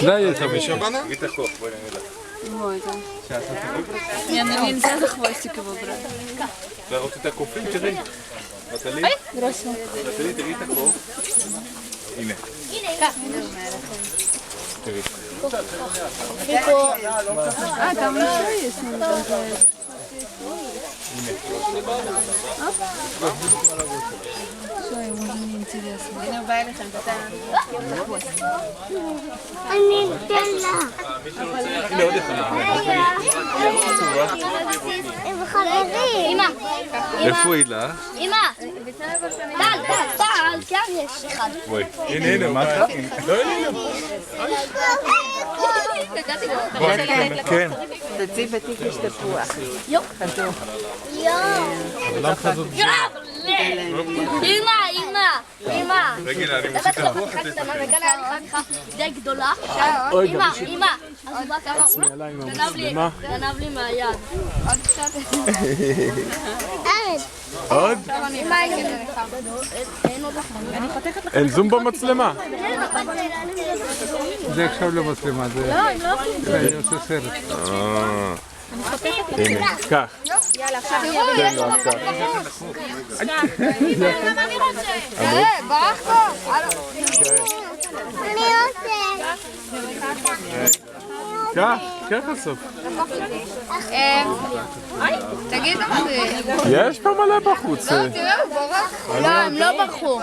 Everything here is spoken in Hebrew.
дай я тебе. Еще банан? Ой, да. Не, ну нельзя за хвостик его брать. להראות את הקופים, תראי. נטלי? נטלי, תראי את הקוף. הנה. תראי. А, там еще есть. Все, ему уже не интересно. אני אתן לה. הנה עוד אחד. הם חברים. אמא. איפה היא לה? אמא. טל, גם יש אחד. בואי. הנה, מה אתה? לא, הנה. כן. תצאי בתיק יש תפוח. יו. למה כזאת? אמא. רגילה, אני מוסיף תפוח. די גדולה. אמא. גנב לי מהיד. עוד קצת. עוד? אין זום במצלמה. זה עכשיו לא מצלמה, זה... אני עושה סרט. הנה, קח. יאללה, עכשיו תן לו, קח. ברח פה. אני רוצה. קח, קח בסוף. תגיד, יש פה מלא בחוץ. לא, הם לא ברחו.